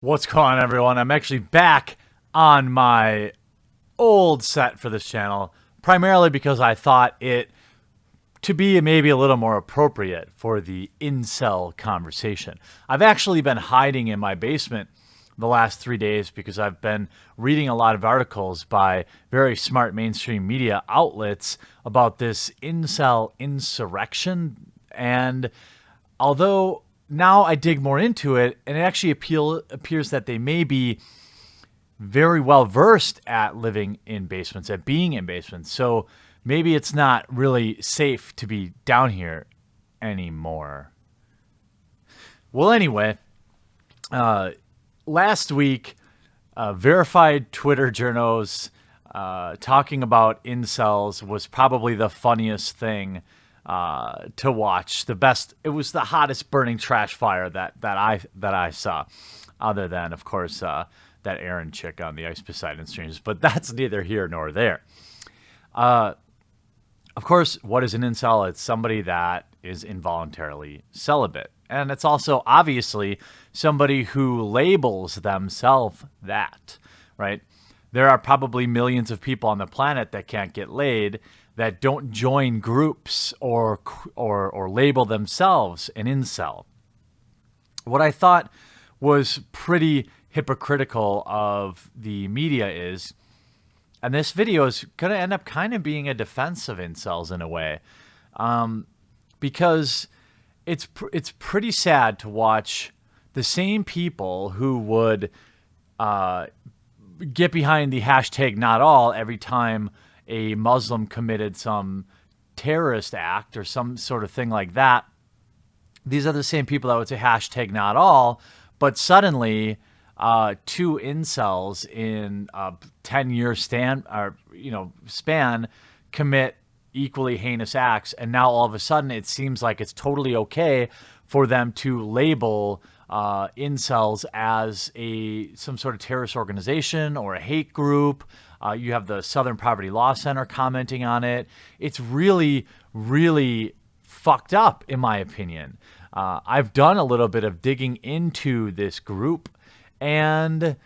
What's going on, everyone? I'm actually back on my old set for this channel, primarily because I thought it to be maybe a little more appropriate for the incel conversation. I've actually been hiding in my basement the last 3 days because I've been reading a lot of articles by very smart mainstream media outlets about this incel insurrection. And although now I dig more into it, and it actually appears that they may be very well versed at living in basements, at being in basements. So maybe it's not really safe to be down here anymore. Well, anyway, last week, verified Twitter journos talking about incels was probably the funniest thing to watch. It was the hottest burning trash fire that I saw, other than, of course, that Aaron chick on the Ice Poseidon streams. But that's neither here nor there. Of course, what is an incel? It's somebody that is involuntarily celibate. And it's also obviously somebody who labels themselves that, right? There are probably millions of people on the planet that can't get laid, that don't join groups or label themselves an incel. What I thought was pretty hypocritical of the media is, and this video is going to end up kind of being a defense of incels in a way, because it's pretty sad to watch the same people who would get behind the hashtag not all every time a Muslim committed some terrorist act or some sort of thing like that. These are the same people that would say hashtag not all, but suddenly two incels in a 10-year span commit equally heinous acts, and now all of a sudden it seems like it's totally okay for them to label incels as some sort of terrorist organization or a hate group. You have the Southern Poverty Law Center commenting on it. It's really, really fucked up, in my opinion. I've done a little bit of digging into this group, and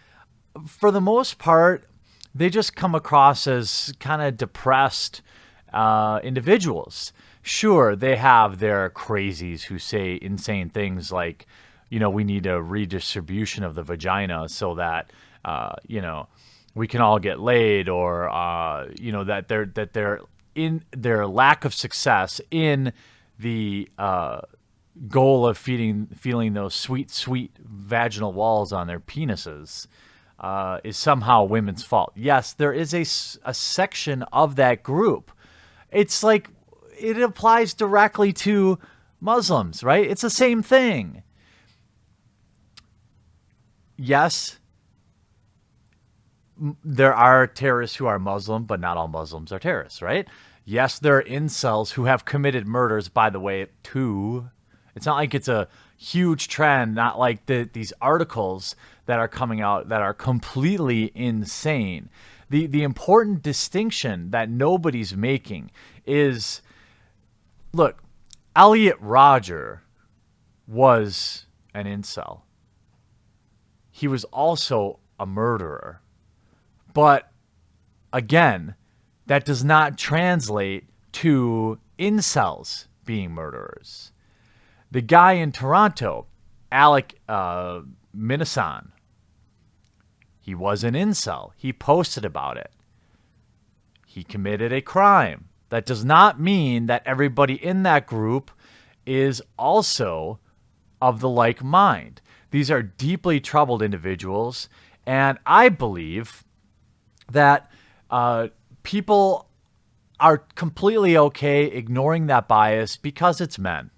for the most part, they just come across as kind of depressed individuals. Sure, they have their crazies who say insane things like, we need a redistribution of the vagina so that, we can all get laid, or, that they're in their lack of success in the goal of feeling those sweet, sweet vaginal walls on their penises is somehow women's fault. Yes, there is a section of that group. It's like it applies directly to Muslims, right? It's the same thing. Yes, there are terrorists who are Muslim, but not all Muslims are terrorists, right? Yes, there are incels who have committed murders, by the way, too. It's not like it's a huge trend, not like these articles that are coming out that are completely insane. The important distinction that nobody's making is, look, Elliot Rodger was an incel. He was also a murderer. But again, that does not translate to incels being murderers. The guy in Toronto, Alec Minasan, he was an incel. He posted about it. He committed a crime. That does not mean that everybody in that group is also of the like mind. These are deeply troubled individuals, and I believe that people are completely okay ignoring that bias because it's men,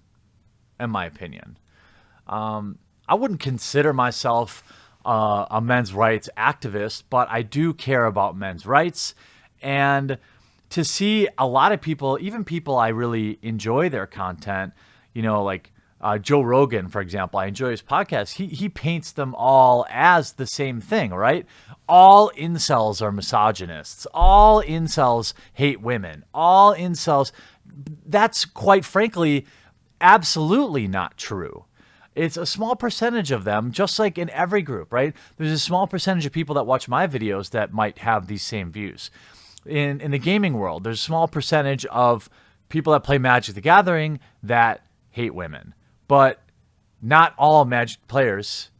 in my opinion. I wouldn't consider myself a men's rights activist, but I do care about men's rights. And to see a lot of people, even people I really enjoy their content, like Joe Rogan, for example, I enjoy his podcast. He paints them all as the same thing, right? All incels are misogynists. All incels hate women. All incels. That's quite frankly absolutely not true. It's a small percentage of them, just like in every group, right? There's a small percentage of people that watch my videos that might have these same views. In the gaming world, there's a small percentage of people that play Magic the Gathering that hate women. But not all Magic players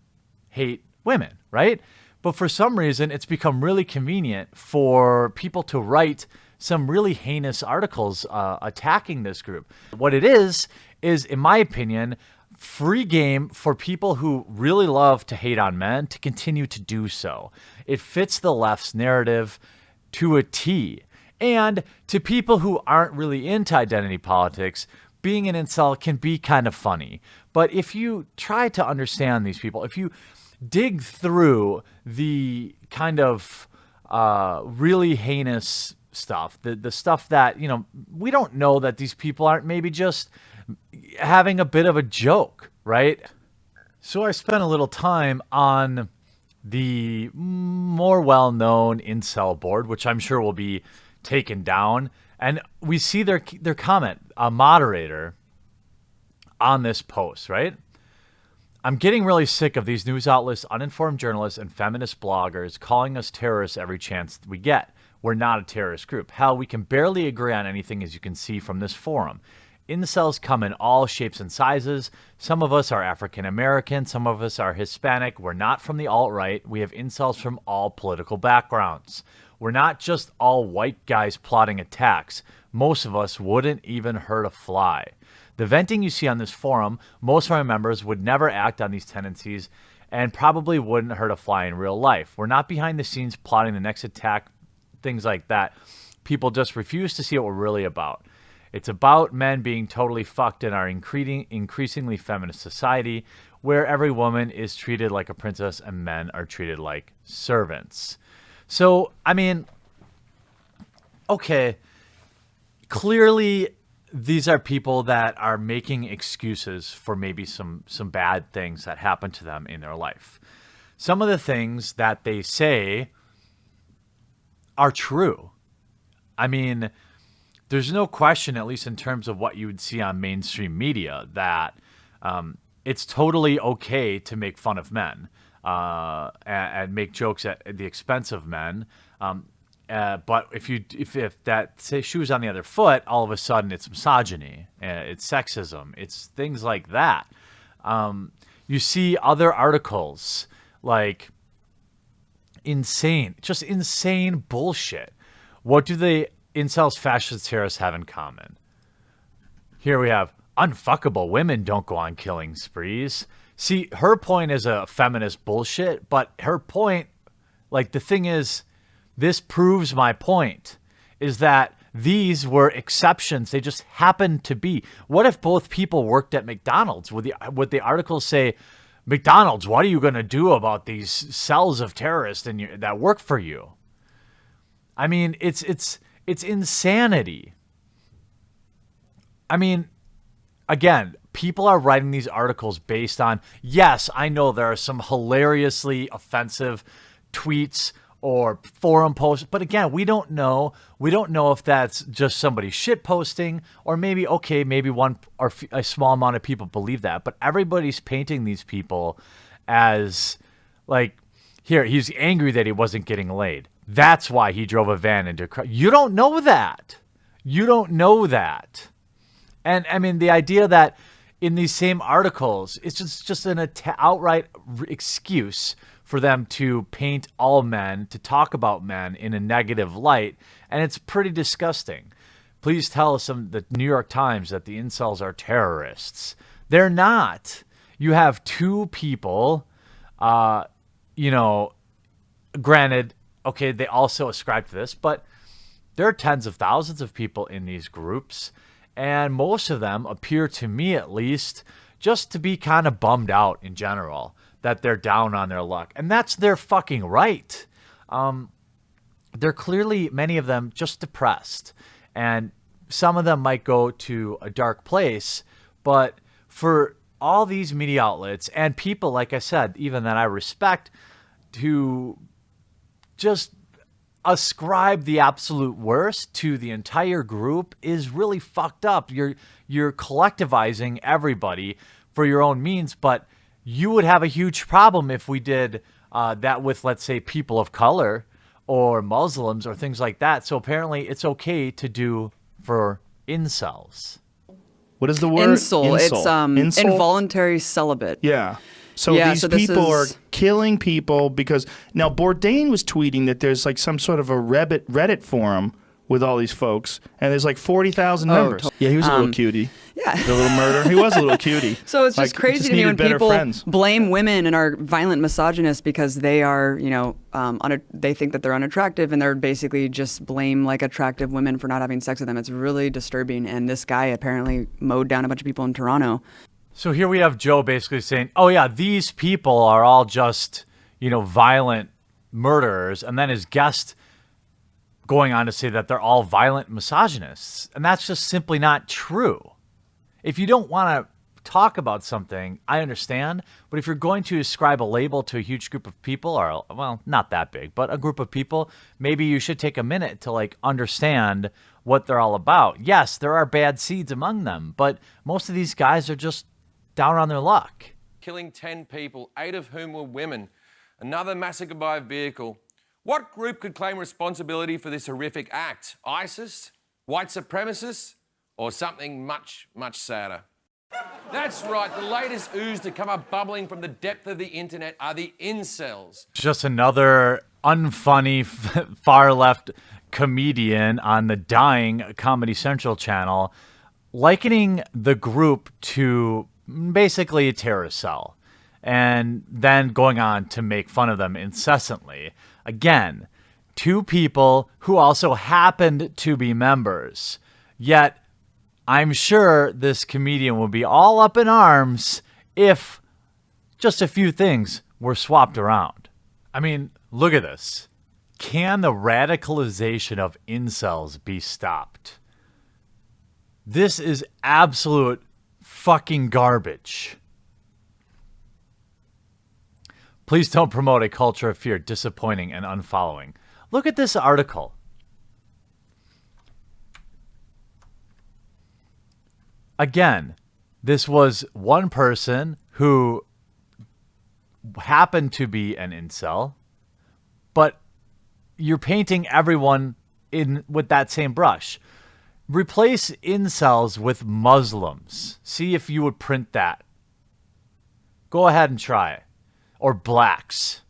hate women, right? But for some reason, it's become really convenient for people to write some really heinous articles attacking this group. What it is, in my opinion, free game for people who really love to hate on men to continue to do so. It fits the left's narrative to a T. And to people who aren't really into identity politics, being an incel can be kind of funny. But if you try to understand these people, if you dig through the kind of really heinous stuff, the stuff that, we don't know that these people aren't maybe just having a bit of a joke, right? So I spent a little time on the more well-known incel board, which I'm sure will be taken down. And we see their comment, a moderator on this post, right? I'm getting really sick of these news outlets, uninformed journalists, and feminist bloggers calling us terrorists every chance we get. We're not a terrorist group. Hell, we can barely agree on anything, as you can see from this forum. Incels come in all shapes and sizes. Some of us are African American. Some of us are Hispanic. We're not from the alt-right. We have incels from all political backgrounds. We're not just all white guys plotting attacks. Most of us wouldn't even hurt a fly. The venting you see on this forum, most of our members would never act on these tendencies and probably wouldn't hurt a fly in real life. We're not behind the scenes plotting the next attack, things like that. People just refuse to see what we're really about. It's about men being totally fucked in our increasingly feminist society where every woman is treated like a princess and men are treated like servants. So, I mean, okay, clearly these are people that are making excuses for maybe some bad things that happen to them in their life. Some of the things that they say are true. I mean, there's no question, at least in terms of what you would see on mainstream media, that it's totally okay to make fun of men and make jokes at the expense of men. But if that say shoe's on the other foot, all of a sudden it's misogyny, it's sexism, it's things like that. You see other articles like insane bullshit. What do the incels, fascist terrorists have in common? Here we have unfuckable women don't go on killing sprees. See, her point is a feminist bullshit, but her point, like the thing is, this proves my point, is that these were exceptions. They just happened to be. What if both people worked at McDonald's? Would the articles say, McDonald's, what are you going to do about these cells of terrorists that work for you? I mean, it's insanity. I mean, again, people are writing these articles based on, yes, I know there are some hilariously offensive tweets or forum posts, but again, we don't know. We don't know if that's just somebody shit posting, or maybe one or a small amount of people believe that, but everybody's painting these people as like, here, he's angry that he wasn't getting laid. That's why he drove a van into. You don't know that. You don't know that. And I mean, the idea that in these same articles, it's just an outright excuse for them to paint all men, to talk about men in a negative light, and it's pretty disgusting. Please tell the New York Times that the incels are terrorists. They're not. You have two people, granted, okay, they also ascribe to this, but there are tens of thousands of people in these groups, and most of them appear to me, at least, just to be kind of bummed out in general, that they're down on their luck. And that's their fucking right. They're clearly, many of them, just depressed. And some of them might go to a dark place, but for all these media outlets and people, like I said, even that I respect, to just ascribe the absolute worst to the entire group is really fucked up. You're collectivizing everybody for your own means, but you would have a huge problem if we did that with, let's say, people of color or Muslims or things like that. So apparently it's okay to do for incels. What is the word? Incel. It's Incel? involuntary celibate. Yeah. So Yeah, these so this people are is- killing people because now Bourdain was tweeting that there's like some sort of a Reddit forum with all these folks, and there's like 40,000 members. Yeah, he was a little cutie. Yeah. The little murderer. He was a little cutie. So it's just Like, crazy just to me needed when better people friends. blame women and are violent misogynists because they are, you know, they think that they're unattractive, and they're basically just blame like attractive women for not having sex with them. It's really disturbing. And this guy apparently mowed down a bunch of people in Toronto. So here we have Joe basically saying, oh yeah, these people are all just, you know, violent murderers. And then his guest going on to say that they're all violent misogynists. And that's just simply not true. If you don't want to talk about something, I understand. But if you're going to ascribe a label to a huge group of people, or, well, not that big, but a group of people, maybe you should take a minute to like understand what they're all about. Yes, there are bad seeds among them, but most of these guys are just down on their luck. Killing 10 people, 8 of whom were women. Another massacre by a vehicle. What group could claim responsibility for this horrific act? ISIS? White supremacists? Or something much, much sadder? That's right, the latest ooze to come up bubbling from the depth of the internet are the incels. Just another unfunny, far-left comedian on the dying Comedy Central channel likening the group to basically a terrorist cell, and then going on to make fun of them incessantly. Again, two people who also happened to be members. Yet, I'm sure this comedian would be all up in arms if just a few things were swapped around. I mean, look at this. Can the radicalization of incels be stopped? This is absolute fucking garbage. Please don't promote a culture of fear, disappointing, and unfollowing. Look at this article. Again, this was one person who happened to be an incel, but you're painting everyone in with that same brush. Replace incels with Muslims. See if you would print that. Go ahead and try it. Or blacks.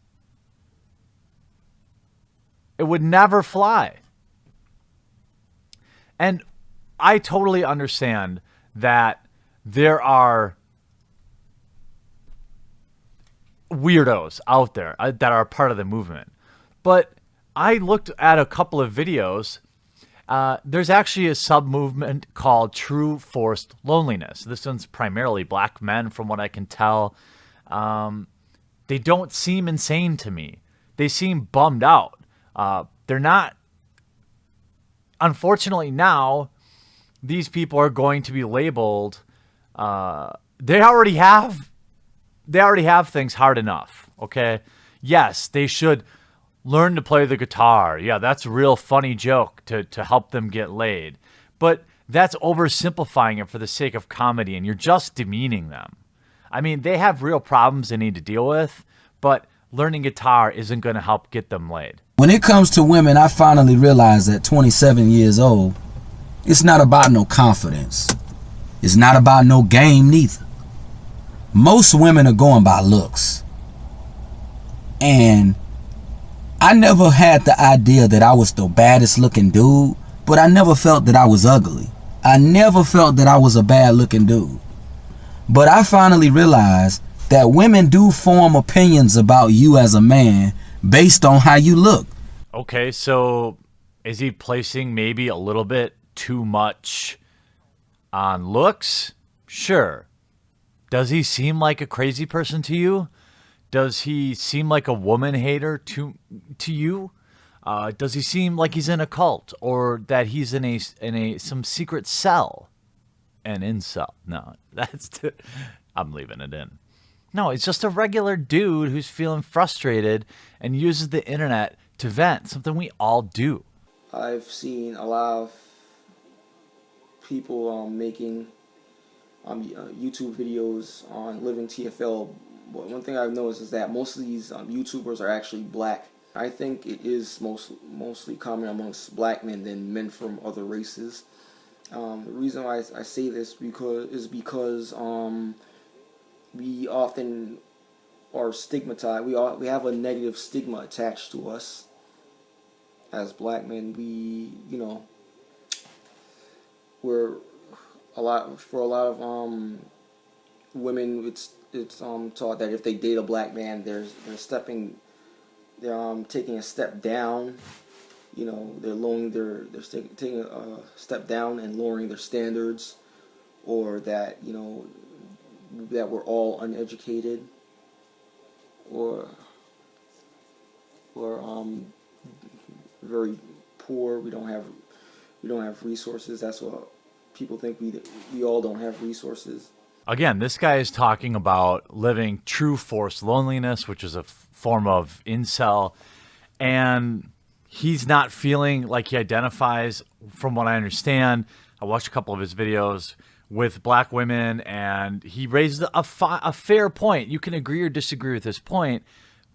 It would never fly. And I totally understand that there are weirdos out there that are part of the movement. But I looked at a couple of videos. There's actually a sub-movement called True Forced Loneliness. This one's primarily black men, from what I can tell. They don't seem insane to me. They seem bummed out. They're not. Unfortunately, now these people are going to be labeled. They already have things hard enough. Okay. Yes, they should learn to play the guitar. Yeah, that's a real funny joke to help them get laid. But that's oversimplifying it for the sake of comedy, and you're just demeaning them. I mean, they have real problems they need to deal with, but learning guitar isn't going to help get them laid. When it comes to women, I finally realized at 27 years old, it's not about no confidence. It's not about no game neither. Most women are going by looks. And I never had the idea that I was the baddest looking dude, but I never felt that I was ugly. I never felt that I was a bad looking dude. But I finally realized that women do form opinions about you as a man based on how you look. Okay, so is he placing maybe a little bit too much on looks? Sure. Does he seem like a crazy person to you? Does he seem like a woman hater to you? Does he seem like he's in a cult, or that he's in a some secret cell? An incel. No, I'm leaving it in. No, it's just a regular dude who's feeling frustrated and uses the internet to vent, something we all do. I've seen a lot of people making YouTube videos on Living TFL, one thing I've noticed is that most of these YouTubers are actually black. I think it is mostly common amongst black men than men from other races. The reason why I say this because we often are stigmatized. We have a negative stigma attached to us as black men. We're a lot of women. It's taught that if they date a black man, they're taking a step down. They're taking a step down and lowering their standards, or that that we're all uneducated, or very poor. We don't have resources. That's what people think. We all don't have resources. Again, this guy is talking about living true forced loneliness, which is a form of incel, and he's not feeling like he identifies, from what I understand. I watched a couple of his videos with black women, and he raised a fair point. You can agree or disagree with this point,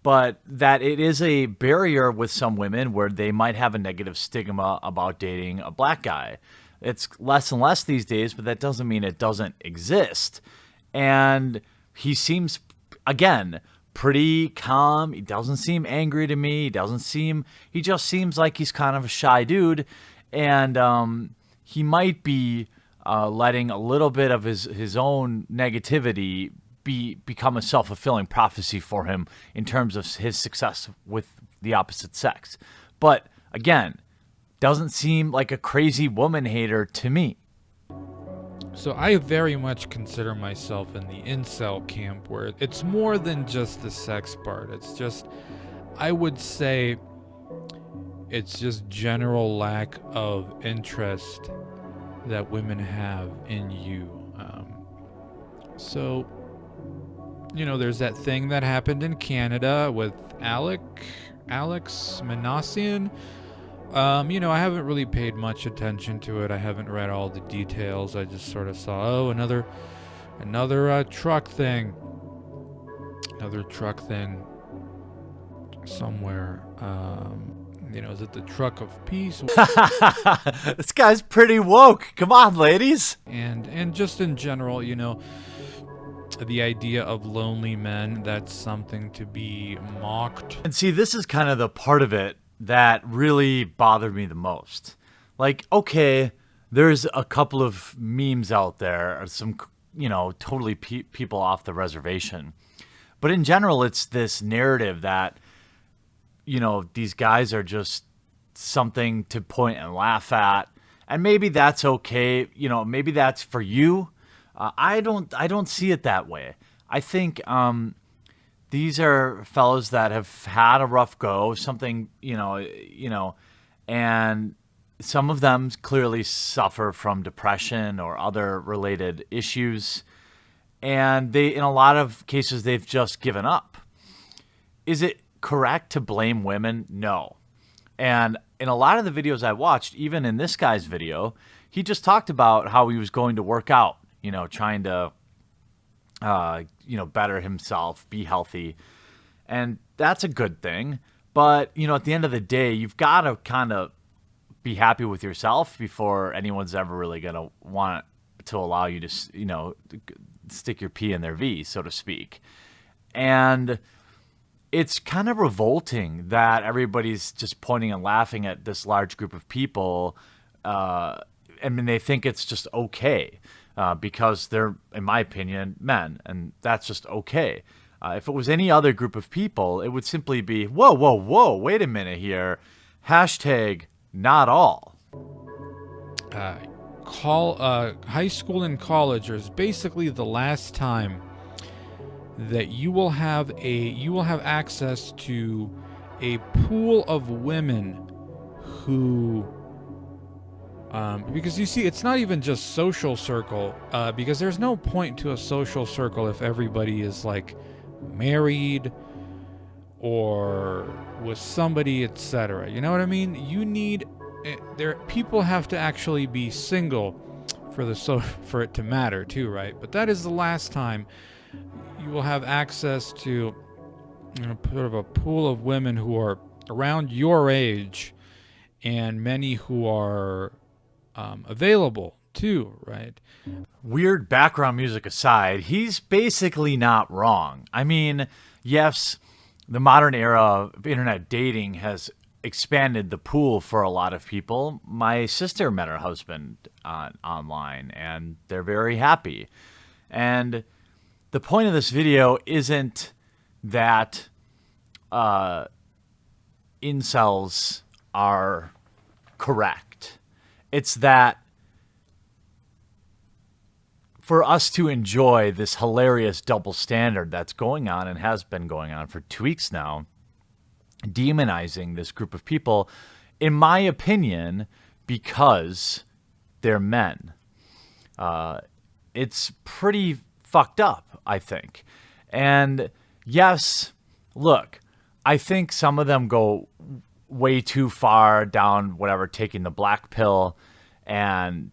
but that it is a barrier with some women where they might have a negative stigma about dating a black guy. It's less and less these days, but that doesn't mean it doesn't exist. And he seems, again, pretty calm. He doesn't seem angry to me. He just seems like he's kind of a shy dude. And he might be letting a little bit of his own negativity become a self-fulfilling prophecy for him in terms of his success with the opposite sex. But again, doesn't seem like a crazy woman hater to me. So I very much consider myself in the incel camp, where it's more than just the sex part. It's just, I would say, it's just general lack of interest that women have in you. So, there's that thing that happened in Canada with Alex Manassian. I haven't really paid much attention to it. I haven't read all the details. I just sort of saw, another truck thing. Another truck thing somewhere. Is it the truck of peace? This guy's pretty woke. Come on, ladies. And just in general, the idea of lonely men, that's something to be mocked. And see, this is kind of the part of it that really bothered me the most. Like, okay, there's a couple of memes out there, or some, totally people off the reservation. But in general, it's this narrative that, these guys are just something to point and laugh at. And maybe that's okay. Maybe that's for you. I don't see it that way. I think these are fellows that have had a rough go, something, and some of them clearly suffer from depression or other related issues. And in a lot of cases, they've just given up. Is it correct to blame women? No. And in a lot of the videos I watched, even in this guy's video, he just talked about how he was going to work out, trying to, better himself, be healthy. And that's a good thing. But, at the end of the day, you've got to kind of be happy with yourself before anyone's ever really going to want to allow you to, stick your P in their V, so to speak. And it's kind of revolting that everybody's just pointing and laughing at this large group of people. They think it's just okay because they're, in my opinion, men, and that's just okay. If it was any other group of people, it would simply be, whoa, wait a minute here. Hashtag not all. High school and college is basically the last time that you will have access to a pool of women who because you see, it's not even just social circle, because there's no point to a social circle if everybody is like married or with somebody, etc. You know what I mean? People have to actually be single for it to matter too, right? But that is the last time you will have access to, you know, sort of a pool of women who are around your age, and many who are available too, right? Weird background music aside, he's basically not wrong. I mean, yes, the modern era of internet dating has expanded the pool for a lot of people. My sister met her husband online, and they're very happy. And the point of this video isn't that incels are correct. It's that for us to enjoy this hilarious double standard that's going on and has been going on for 2 weeks now, demonizing this group of people, in my opinion, because they're men. It's pretty fucked up, I think. And yes, look, I think some of them go way too far down whatever, taking the black pill, and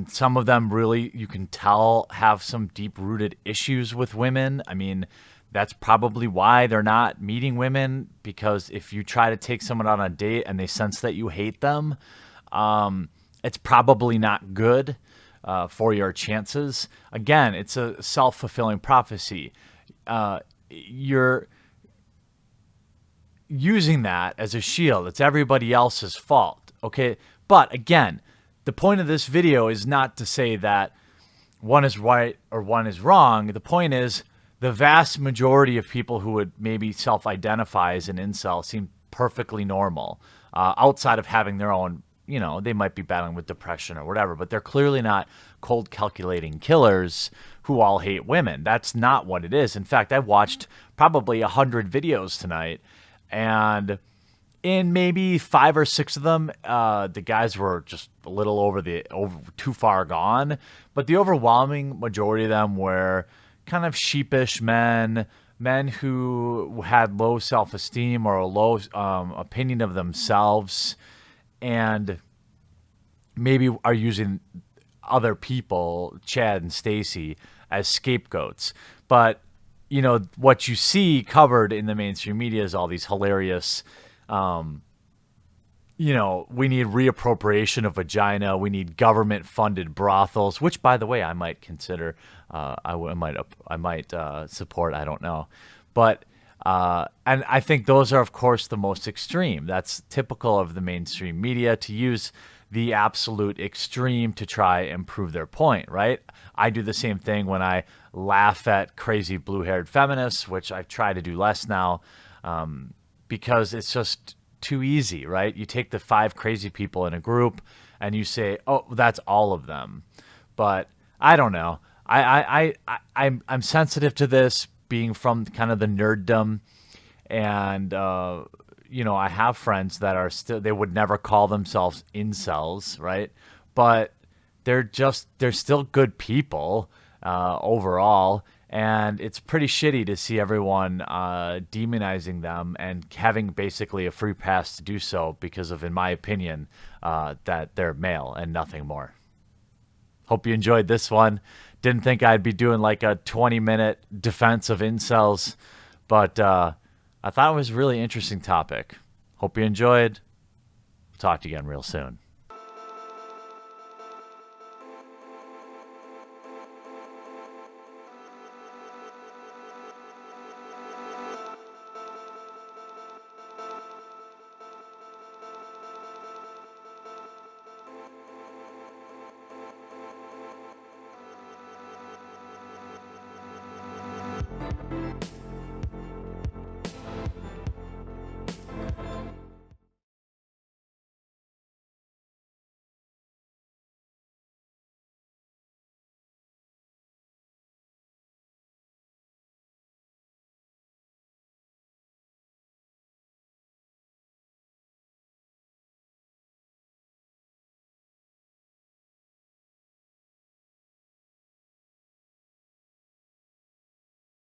some of them really, you can tell, have some deep-rooted issues with women. I mean, that's probably why they're not meeting women, because if you try to take someone on a date and they sense that you hate them, it's probably not good for your chances. Again, it's a self-fulfilling prophecy. You're using that as a shield. It's everybody else's fault, okay? But again, the point of this video is not to say that one is right or one is wrong. The point is the vast majority of people who would maybe self-identify as an incel seem perfectly normal, outside of having their own, you know, they might be battling with depression or whatever, but they're clearly not cold calculating killers who all hate women. That's not what it is. In fact, I've watched probably 100 videos tonight, and in maybe 5 or 6 of them, the guys were just a little over too far gone. But the overwhelming majority of them were kind of sheepish men who had low self-esteem or a low opinion of themselves, and maybe are using other people, Chad and Stacy, as scapegoats. But, you know, what you see covered in the mainstream media is all these hilarious, you know, we need reappropriation of vagina. We need government-funded brothels, which, by the way, I might consider. I might support. I don't know, but and I think those are, of course, the most extreme. That's typical of the mainstream media, to use the absolute extreme to try and prove their point. Right? I do the same thing when I laugh at crazy blue-haired feminists, which I try to do less now, because it's just too easy, right? You take the 5 crazy people in a group and you say, oh, that's all of them. But I don't know. I'm sensitive to this, being from kind of the nerddom, and you know, I have friends that are still, they would never call themselves incels, right? But they're still good people overall. And it's pretty shitty to see everyone demonizing them and having basically a free pass to do so because of, in my opinion, that they're male and nothing more. Hope you enjoyed this one. Didn't think I'd be doing like a 20-minute defense of incels, but I thought it was a really interesting topic. Hope you enjoyed. Talk to you again real soon.